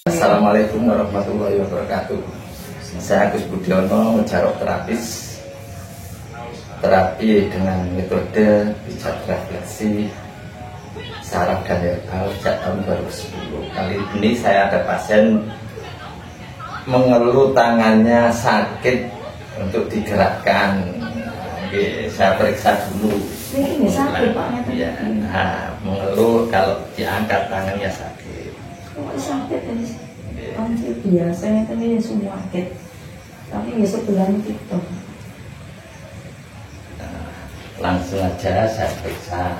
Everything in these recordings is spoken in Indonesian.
Assalamualaikum warahmatullahi wabarakatuh. Saya Agus Budiono, jarok terapis, terapi dengan metode pijat refleksi saraf dan herbal sejak tahun 2010. Kali ini saya ada pasien mengeluh tangannya sakit untuk digerakkan. Oke, saya periksa dulu. Ini sakit Pak? Ya, nah, mengeluh kalau diangkat tangannya sakit. Oh, sakit ini. Panci biasanya kan ini semua sakit, tapi ya sebelah itu. Nah, langsung aja saya periksa.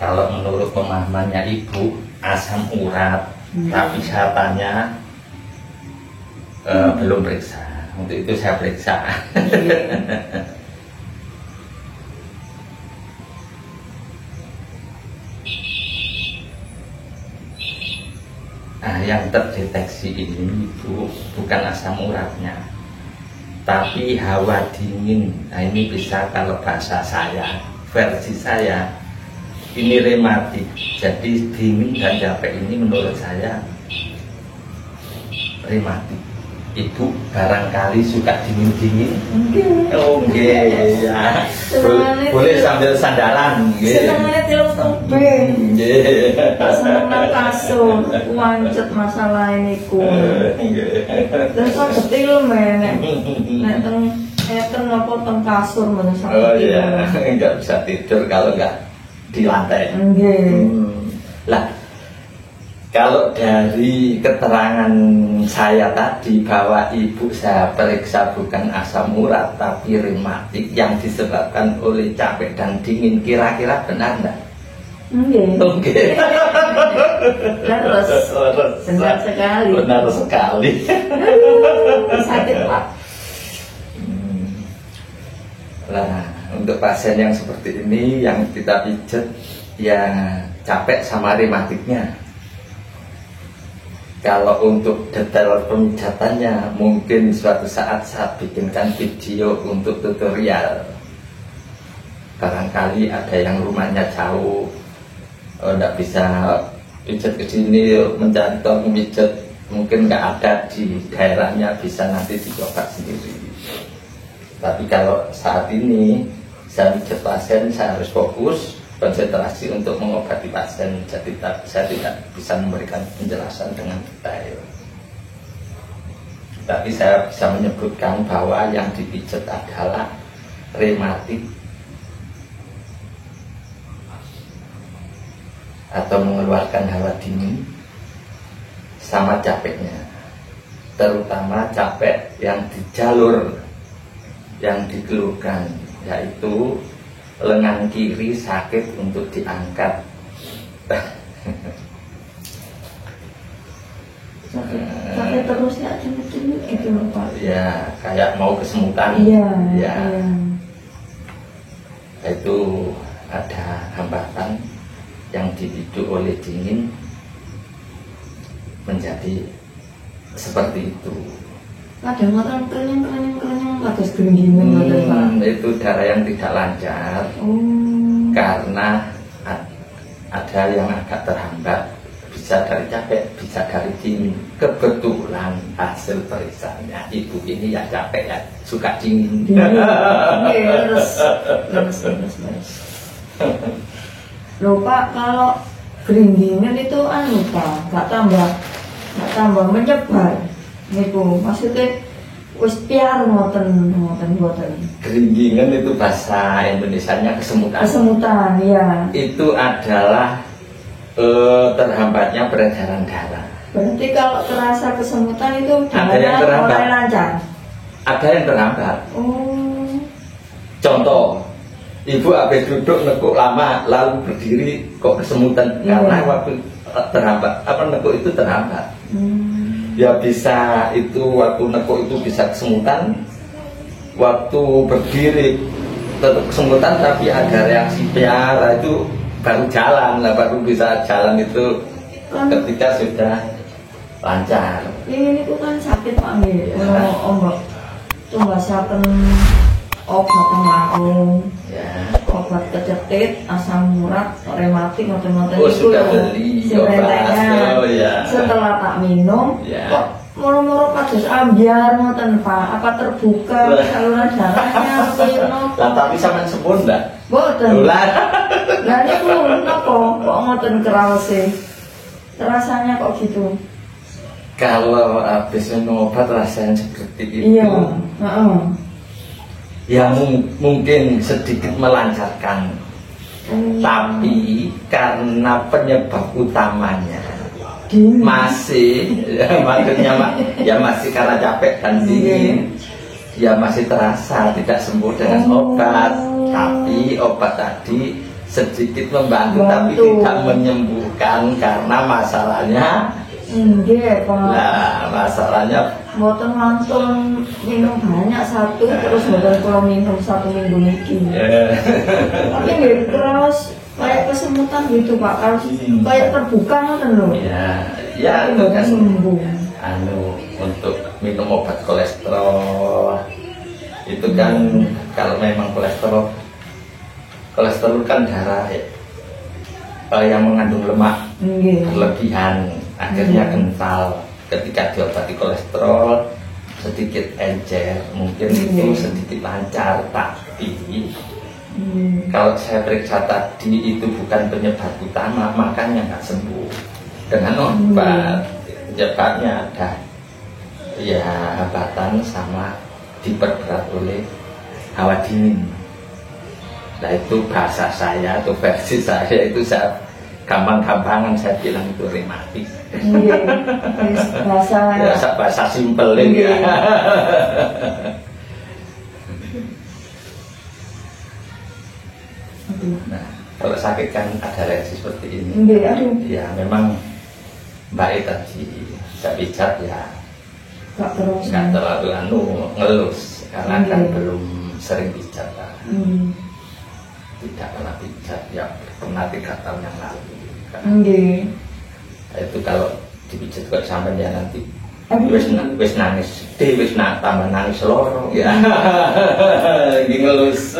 Kalau menurut pemahamannya ibu asam urat, tapi saya tanya belum periksa. Untuk itu saya periksa. Nah, yang terdeteksi ini itu bukan asam uratnya, tapi hawa dingin. Nah, ini bisa kalau bahasa saya, versi saya, ini rematik. Jadi dingin dan capek ini menurut saya rematik. Ibu barangkali suka dingin-dingin. Oh, nggih ya. Boleh sambil sandalan nggih. Senengane tilung tebing. Nggih. Seneng kasur, wancet masalah ini ku. Terus kok betil men. Nek teng apa teng kasur men sakit. Oh iya, enggak bisa tidur kalau enggak di lantai. Nggih. Lah, kalau dari keterangan saya tadi bahwa ibu saya periksa bukan asam urat tapi rematik yang disebabkan oleh capek dan dingin, kira-kira benar enggak? Nggih. Oke. Terus benar sekali. Benar sekali. Sakit Pak. Nah, untuk pasien yang seperti ini yang kita pijat ya capek sama rematiknya. Kalau untuk detail pemijatannya mungkin suatu saat saya bikinkan video untuk tutorial. Barangkali ada yang rumahnya jauh, tidak bisa pijat ke sini, mencari tempat pijat mungkin nggak ada di daerahnya, bisa nanti dicoba sendiri. Tapi kalau saat ini saya pijat pasien, saya harus fokus konsentrasi untuk mengobati pasien, jadi saya tidak bisa memberikan penjelasan dengan detail. Tapi saya bisa menyebutkan bahwa yang dipijat adalah rematik atau mengeluarkan hawa dingin sama capeknya, terutama capek yang di jalur yang dikeluhkan, yaitu lengan kiri sakit untuk diangkat. Sakit terus ya, cemit-cemit gitu loh Pak. Ya, kayak mau kesemutan. Iya. Ya. Itu ada hambatan yang dipicu oleh dingin menjadi seperti itu. Kadang-kadang kerenyang atas genggiman Pak. Itu darah yang tidak lancar. Karena ada yang agak terhambat, bisa dari capek, bisa dari dingin. Kebetulan hasil periksanya ibu ini ya capek ya, suka dingin. Leres. Loh Pak, kalau genggiman itu anu Pak, nggak tambah menyebar. Niku maksudnya wis piar ngoten. Genggingan itu bahasa Indonesianya kesemutan. Kesemutan, ya. Itu adalah terhambatnya peredaran darah. Berarti kalau terasa kesemutan itu ada yang terhambat. mulai lancar. Ada yang terhambat. Oh. Contoh, ibu habis duduk nekuk lama lalu berdiri kok kesemutan karena waktu terhambat nekuk itu terhambat. Ya bisa itu waktu nekuk itu bisa kesemutan, waktu berdiri tetap kesemutan tapi ada reaksi piara itu baru jalan lah, baru bisa jalan itu ketika sudah lancar. Ini kan sakit Pak nggih. Ombak tunggasaken obat tengahung, Ya. obat kecetit, asam urat, rematik, ngoten-ngoten Oh, itu sudah loh. beli Sing obat. rentengan. Oh, ya. Setelah tak minum, Ya. kok moro-moro kados ambyar ngoten Pak. Apa terbuka saluran darahnya atau Lah napa? tapi sampean sembuh ndak? Boten. Lah. Lah niku napa kok ngoten kraose? Rasanya kok gitu? Kalau habis minum obat rasanya seperti itu. Iya, heeh. Ya mungkin sedikit melancarkan, tapi karena penyebab utamanya Dingin. masih ya, maksudnya ya masih karena capek dan dingin, ya masih terasa tidak sembuh dengan obat, tapi obat tadi sedikit membantu tapi tidak menyembuhkan karena masalahnya. Nggih, Pak. Nah, masalahnya Mboten langsung minum banyak satu terus mboten kula minum 1 minggu niki. Tapi nggih terus kayak kesemutan gitu Pak, harus kayak terbuka ngoten lho. ya itu kan sembuh. untuk minum obat kolesterol itu kan kalau memang kolesterol kan darah ya, yang mengandung lemak Nggih. berlebihan akhirnya kental. Ketika diobati kolesterol sedikit encer mungkin itu sedikit lancar, tapi kalau saya periksa tadi itu bukan penyebab utama, makanya nggak sembuh dengan obat. Penyebabnya ada ya hambatan sama diperberat oleh hawa dingin. Nah itu bahasa saya atau versi saya itu saya gampang-gampangan saya bilang itu rematik. Nggih. Bahasa simpel ya. Nah, kalau sakit kan ada reaksi seperti ini. Nggih, aduh. Ya memang Mbak E tadi saya pijat ya nggak terlalu ngelus karena kan belum sering pijat lah. Tidak pernah pijat ya pernah 3 tahun yang lalu. Nggih. Itu kalau dipijat kok sampai ya nanti wis nangis sedih, wis tambah nangis loro ya. Lagi ngelus.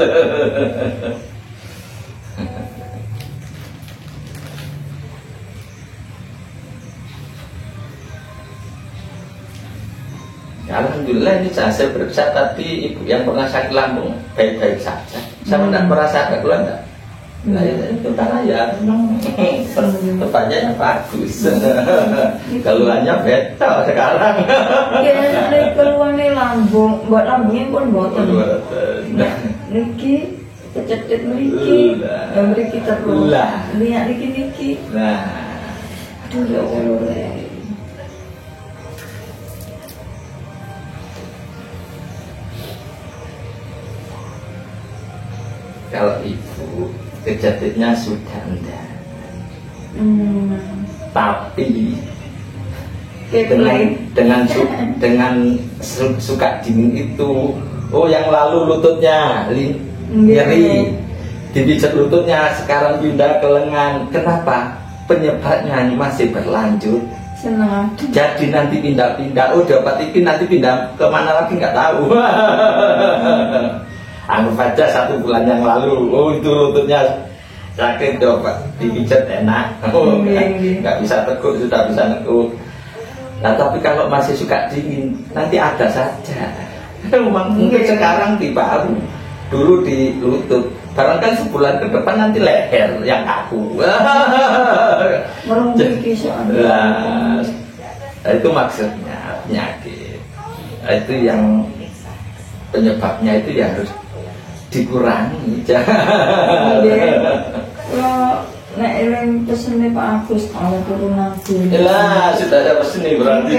Ya, alhamdulillah ini saya periksa tapi ibu yang pernah sakit lambung baik-baik saja. Sama tidak merasa ada keluhan enggak? Nah, itu karena ya memang pertanyaannya bagus. Keluhannya beda sekarang. Kene keluhane lambung, mbok lambungnya pun mboten. Niki kecetit mriki, mriki terus. Lihat niki. Nah, aduh ya Allah. kalau ibu kejadiannya sudah enggak, tapi dengan suka dingin itu, oh yang lalu lututnya nyeri, dipijat lututnya, sekarang pindah ke lengan. Kenapa? Penyebabnya masih berlanjut. Senang. Jadi nanti pindah-pindah, oh dapat ini nanti pindah kemana lagi nggak tahu. Anggap aja 1 bulan yang lalu, oh itu lututnya sakit, coba dipijat enak, oh nggak bisa teguk, sudah bisa neguk. Nah tapi kalau masih suka dingin, nanti ada saja. Mungkin sekarang di bahu, dulu di lutut, barangkali sebulan ke depan nanti leher yang kaku. Nah, itu maksudnya penyakit. Nah, itu yang penyebabnya itu ya harus dikurangi. Kalau nek eling pesene Pak Agus kalau turun aku. Lah, sudah ada pesen nih berarti.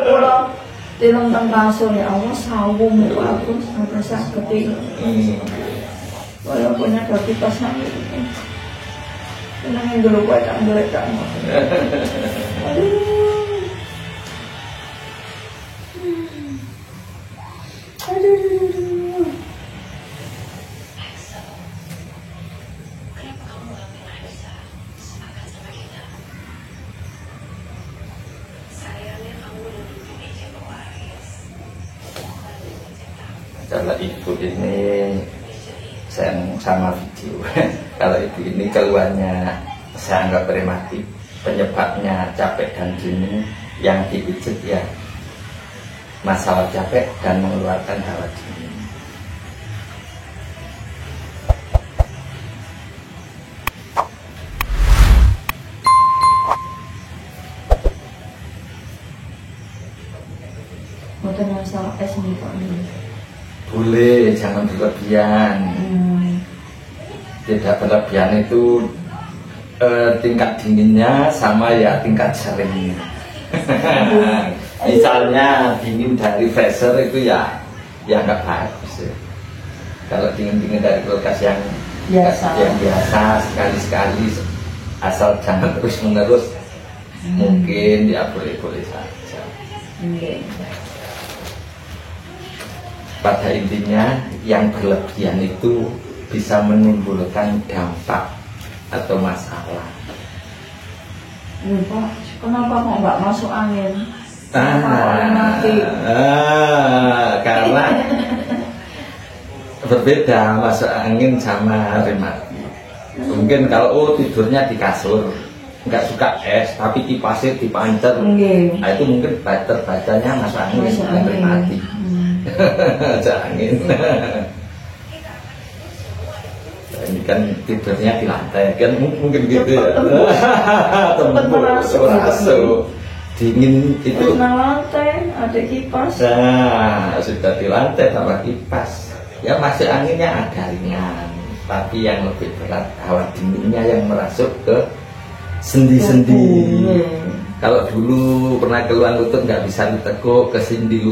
Kalau tilung teng kasur ya Allah sawu Pak Agus sampai sakit iki. Walaupun ada kipas sakit. Seneng dulu kok tak boleh tak. Aduh. Kalau kalau ibu ini saya sama video. Kalau ibu ini keluarnya saya anggap rematik, penyebabnya capek dan dingin, yang dipijit ya masalah capek dan mengeluarkan hawa dingin. Bukan masalah es nih Pak ini. Boleh, jangan berlebihan. Tidak berlebihan itu tingkat dinginnya sama ya tingkat seringnya. Misalnya dingin dari freezer itu ya nggak bagus ya. Kalau dingin dari kulkas yang biasa sekali-sekali, asal jangan terus menerus, mungkin ya boleh-boleh saja. Pada intinya yang berlebihan itu bisa menimbulkan dampak atau masalah. Pak, kenapa kok nggak masuk angin? Karena berbeda masuk angin sama rematik. Mungkin kalau tidurnya di kasur, nggak suka es, tapi kipasnya dipancer, nah itu mungkin terbacanya masuk angin dan rematik. Angin. Ini kan tidurnya di lantai, kan mungkin gitu ya. Terasa dingin itu. Lantai ada kipas. Nah, sudah di lantai tambah kipas. Ya masih anginnya agak ringan, tapi yang lebih berat hawa dinginnya yang merasuk ke sendi-sendi. Kalau dulu pernah keluhan lutut nggak bisa ditekuk, ke sendi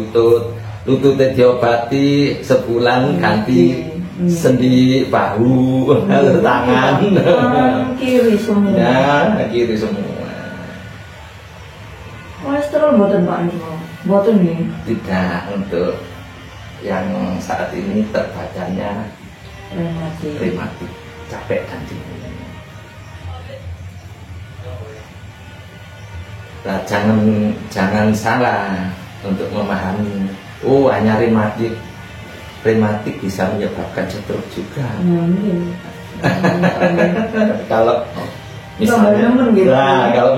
lututnya diobati sebulan ganti sendi bahu, tangan, kiri semua. Ya, kiri semua. Kolesterol buatan Pak ini, buatan nih. Tidak, untuk yang saat ini terbacanya rematik, capek dan dingin. Nah, jangan salah untuk memahami. Oh, hanya rematik bisa menyebabkan stroke juga. Kalau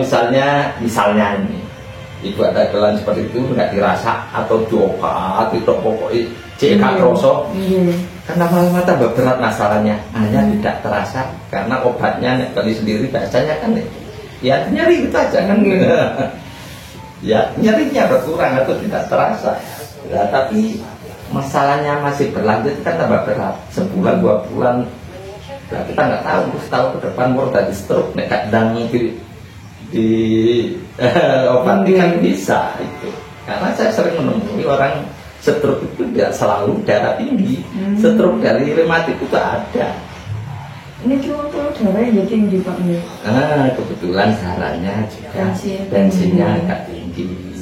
misalnya, ini ibu ada keluhan seperti itu nggak dirasa atau diobat itu pokoknya CK rosok, kan lama-lama tambah berat masalahnya. Hanya tidak terasa karena obatnya kali sendiri biasanya kan ya nyeri itu aja kan. Ya nyerinya berkurang atau tidak terasa. Ya, tapi masalahnya masih berlanjut kan tambah berat. Sebulan 2 bulan, nah, kita nggak tahu setahun ke depan mau dari stroke nek kadang di obati kan bisa itu. Karena saya sering menemui orang stroke itu tidak selalu darah tinggi. Stroke dari rematik itu ada. Ini cuma kalau darahnya tinggi Pak. Kebetulan darahnya juga tensinya agak tinggi.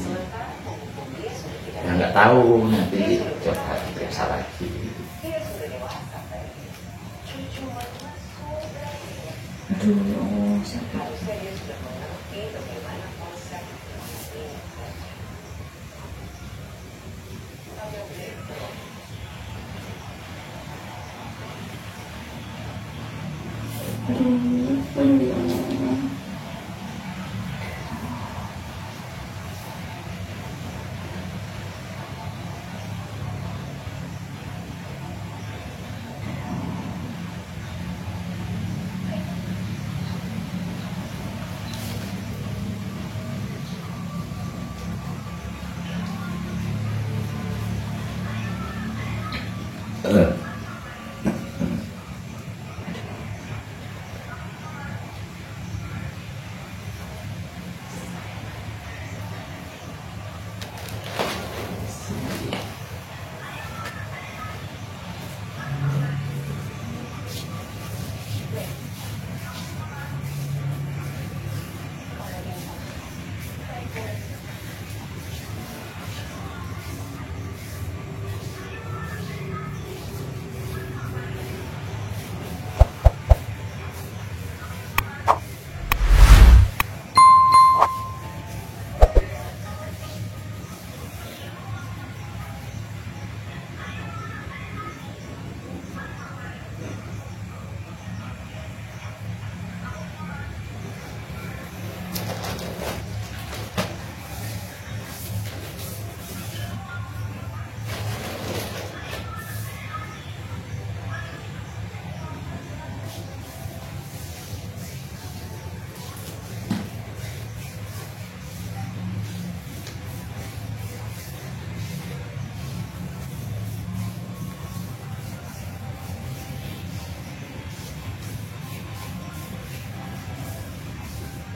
Ya nggak tahu, nanti coba diperiksa lagi. Aduh, sakit.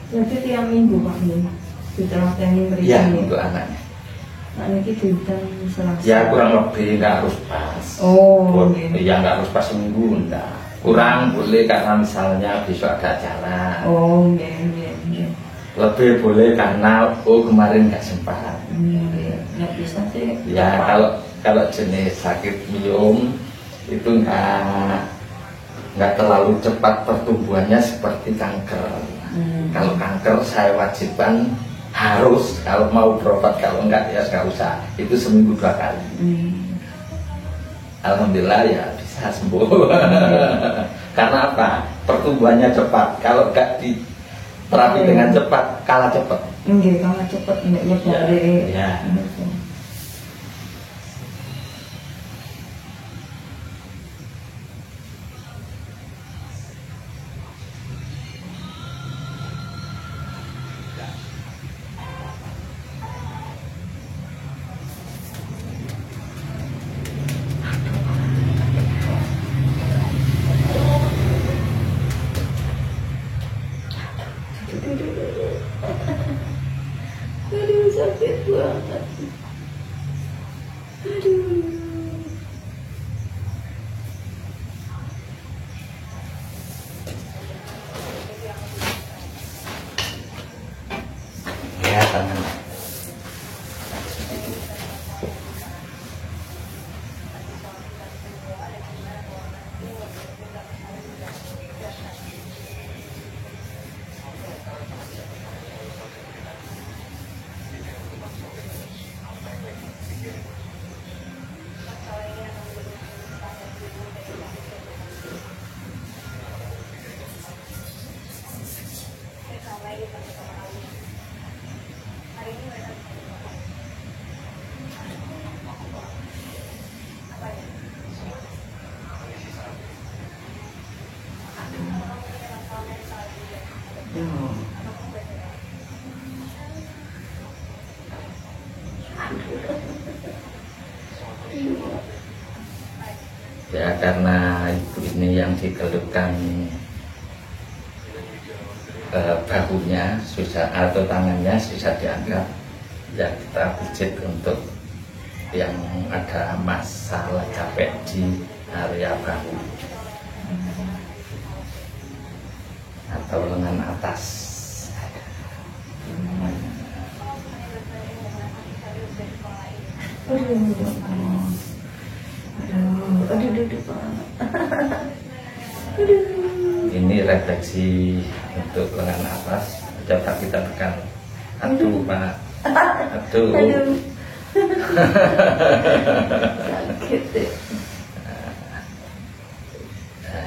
Jadi tiap minggu Pak ini ditelaten beri ya untuk anaknya. Nah ini dinten Selasa. Ya kurang lebih nggak harus pas. Oh, ya nggak harus pas seminggu, enggak. Kurang boleh karena misalnya besok ada acara. Oh, Lebih boleh karena kemarin nggak sempat. Nggak bisa sih. Ya kalau jenis sakit myom itu nggak terlalu cepat pertumbuhannya seperti kanker. Kalau kanker saya wajibkan harus kalau mau berobat, kalau enggak ya nggak usah. Itu seminggu 2 kali. Alhamdulillah ya bisa sembuh. Karena apa? Pertumbuhannya cepat. Kalau enggak diterapi dengan cepat, kalah cepat. Enggak, kalah cepat enggak dari. Ya. Aduh sakit banget. Aduh. Ya tangan. Ya karena ibu ini yang dikeluhkan bahunya susah atau tangannya susah diangkat, ya kita pijit untuk yang ada masalah capek di area bahu atau lengan atas. Ini refleksi untuk lengan atas. Coba kita tekan. Aduh Pak. Aduh. Sakit deh. Nah,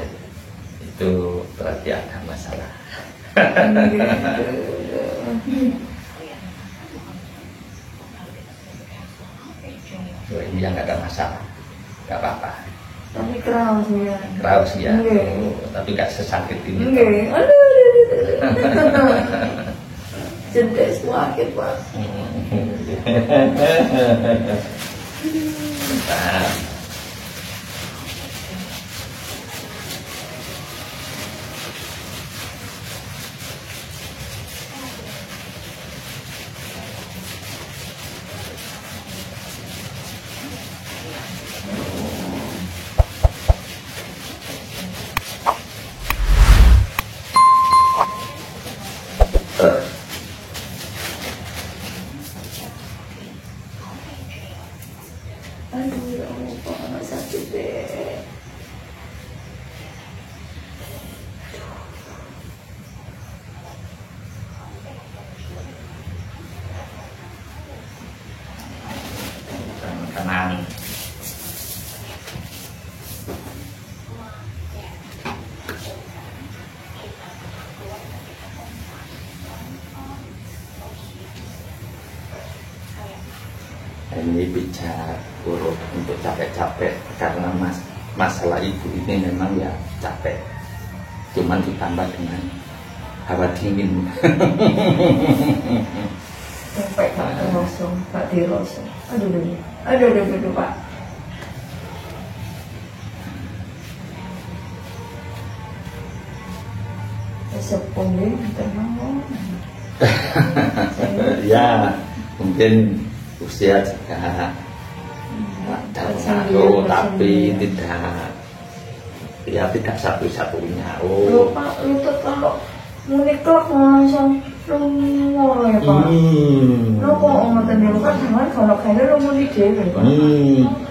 itu berarti ada masalah. Ini yang nggak ada masalah, nggak apa-apa. Tapi keras ya. Keras ya, tapi nggak sesakit ini. Jedek sakit Pak. Bentar. Aduh ya Allah Pak, sakit deh. Kanan. Ini bicara urut untuk capek-capek karena masalah ibu ini memang ya capek, cuman ditambah dengan hawa dingin. Sampai Pak Rosong, Pak Dirosong. Aduh Pak. sepuh ini tenang. Ya mungkin usia juga dalam satu tapi tidak ya tidak satu-satunya. Oh Pak, itu kalau menikah langsung lumur ya Pak. Lo kok ngoten niku kan sampean kalau kene lo muni dhewe Pak.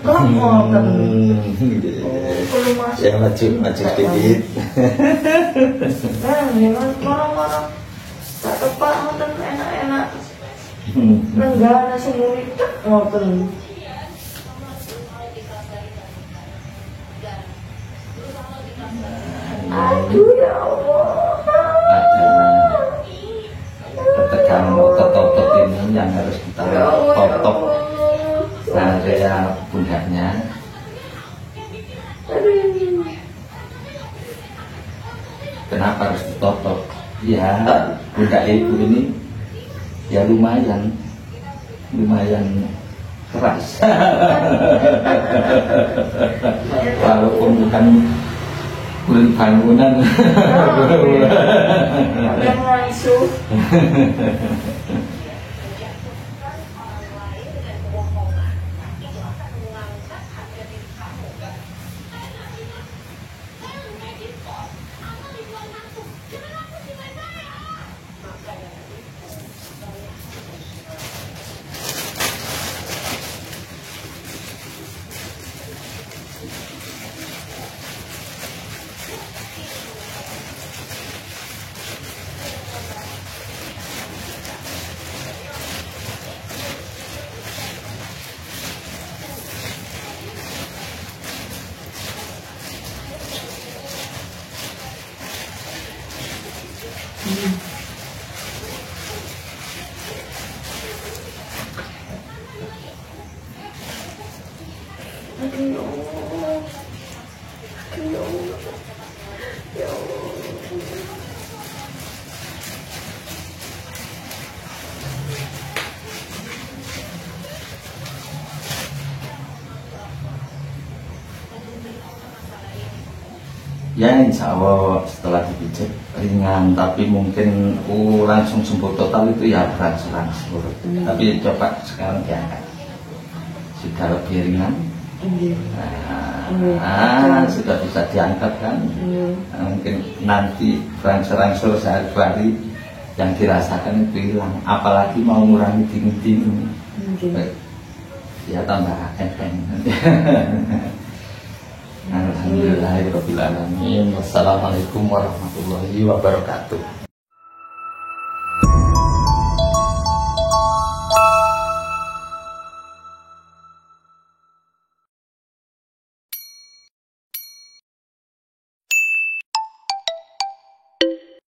Kok ngoten. Ya maju sedikit. Nah, memang orang-orang tak tepat ngoten enak-enak. Lenggana semuni tek ngoten. Aduh ya Allah. Ketegangan otot-otot ini yang harus kita totok area pundaknya. Kenapa harus ditotok? Ya pundak ibu ini ya lumayan keras. Walaupun bukan bangunan. Yang langsung. Ya insya Allah setelah dipijat ringan, tapi mungkin langsung sembuh total itu ya berangsur-angsur. Tapi coba sekarang diangkat, sudah lebih ringan. Sudah bisa diangkat kan. Mungkin nanti berangsur-angsur sehari hari yang dirasakan itu hilang, apalagi mau ngurangi dingin-dingin. Ya tambah enteng. Alhamdulillahirabbil alamin. Wassalamualaikum warahmatullahi wabarakatuh.